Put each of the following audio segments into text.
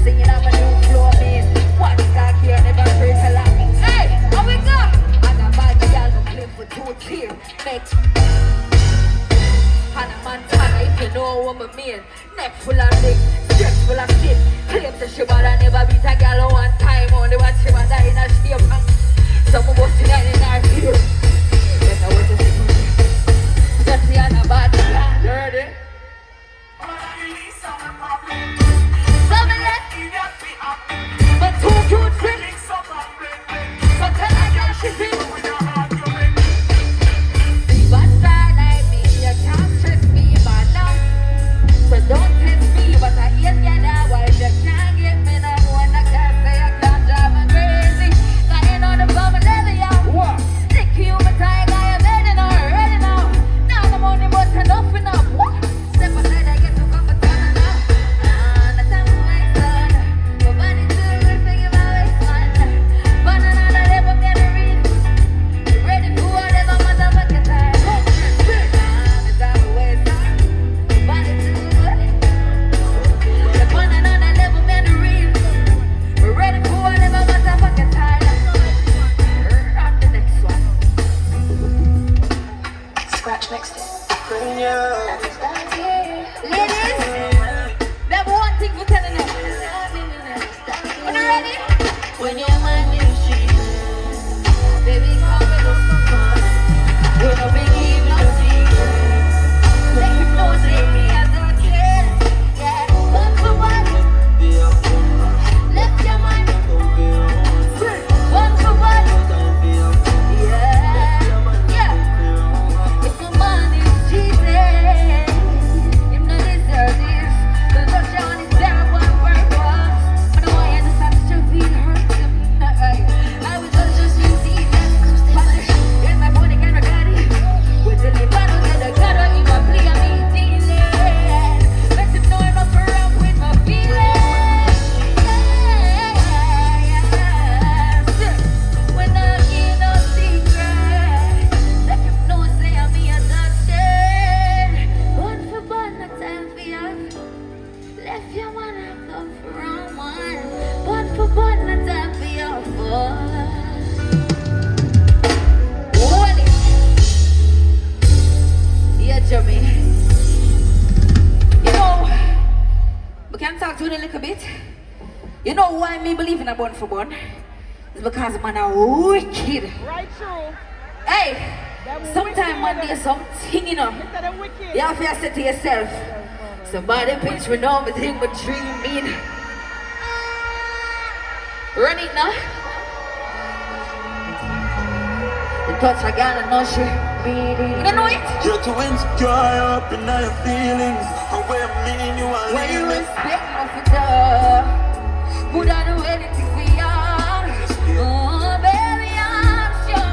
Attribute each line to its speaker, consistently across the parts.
Speaker 1: singing up a new floor, man. One Stalk here, never heard a lot. Hey, how we go? And a bad girl who play for 2 tier. Make Hannah Montana, if you know what I mean. Neck full of dick, stretch full of shit. Claims that she bother never beat a girl one time. Only watch she bother in a shape. Some of us in our fear. Yes, I want to see. Just see on a bad girl. You heard it? But too cute, friends. So tell her girl she's in. But star like me, you can't stress me, but now. So don't test me, but I hear you now. Why you can't get me no one that can say I can't drive me crazy. Cause you know the bubble level, yeah. Think you my time, I am ready now, ready now. Now the money but enough enough. Step aside, I get to come for time now. Nah, that's how I start. My body too good for you, my waist man. But another level, get a read. Ready for whatever motherfucker time. Nah, that's how I start. My body too good. But another level, get a read. Ready for whatever motherfucker time. On the next one.
Speaker 2: Scratch next to
Speaker 1: Ladies, we have one thing for telling them. Are you ready?
Speaker 2: when you're my new sheet.
Speaker 1: Baby, come with us some fun. We don't believe no secrets. Let you know, say me as a kid. Yeah, one for one. Left your mind. One for one. Yeah, yeah. If your man is cheating, him no deserve this. The touchdown is there one purpose. But I want you to stop to feel hurt. I will just you see that. Get my body can regard it. With the libano, get the cutter in my plea, I'm eating it. Let him know I'm not for up with my feelings. Yes. When I get no secret, let him know say I'm me a touching. One for one, no time for you. Left your man and come for round one. One for one, no time for your fun. Hold it. Yeah, Jimmy. You know, we can talk to you in a little bit. You know why me believe in a bun for bun? It's because man are wicked.
Speaker 3: Right through.
Speaker 1: Hey,
Speaker 3: Them
Speaker 1: sometimes man
Speaker 3: wicked.
Speaker 1: there's something, you know.
Speaker 3: Look at them wicked.
Speaker 1: You have to say to yourself, somebody pinch me now, but think but dreaming. Run it now. The touch again and now she beating. You don't know it?
Speaker 4: You're too insecure up in all your feelings. And where I mean you are
Speaker 1: When you
Speaker 4: leaving.
Speaker 1: respect me for the would I do anything for you? Oh, baby, I'm sure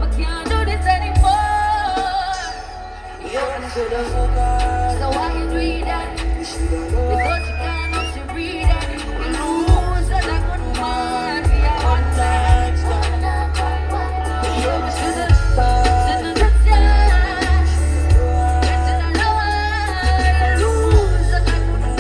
Speaker 1: I can't do this anymore. You should have. So why you do that? Because you can't know she breathe and you lose and I couldn't want to be a one time. You should have touched ya. Yes, and I know I lose and I couldn't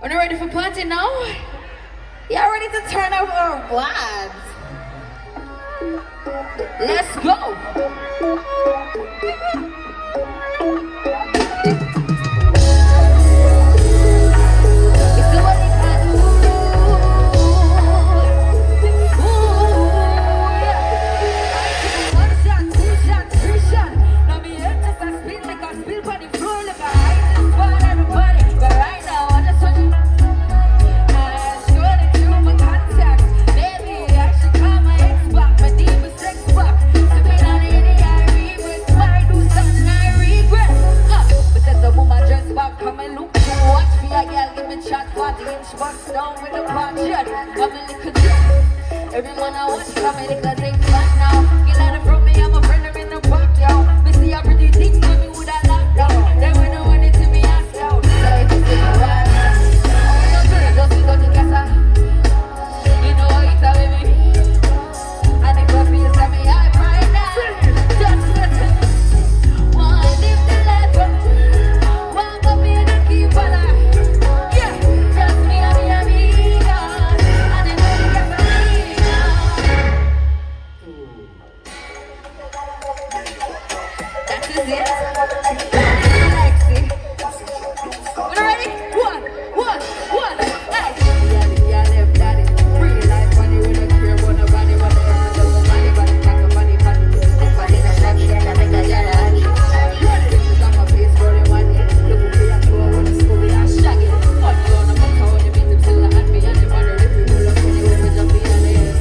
Speaker 1: Are you ready for party now? Y'all ready to turn up or what? Let's go! Everyone I watch coming, they can take back now. Get out of from me, I'm a friend in the back, yo. Me see a pretty thing, tell me with a lockdown. Then when I want it to me, ask yo. Like it's in a while. Don't see the casa. You know how it's a baby. And the coffee is at me, I'm right now. Just listen. One live the life of me. One for me to keep alive. Yeah, trust me, I'm your amiga. And you know you get my That is it. Alexi. Are you ready? One. Hey. Yeah, left daddy. Real life funny with a cure, but nobody want to ever do money, but it's like a funny. This funny, that's not me, and I think I get it. This is on my face, rolling money. Look at me, I'm cool, with the school, I'm shaggy. What you on my car, when you meet them still at me, and you wonder if you pull up anywhere, but just be on the air.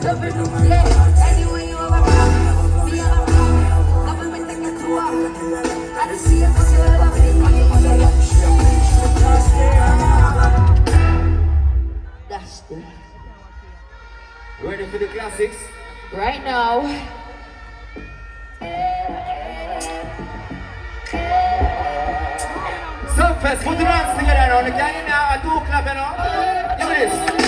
Speaker 1: Yeah, anyway you ever rock, me on a rock. Love me take it to walk. I just see it for you love me. That's the
Speaker 3: Ready for the classics?
Speaker 1: right now.
Speaker 3: Sumfest, put your hands together now. The gang in now, a two clap, you know. Give me this.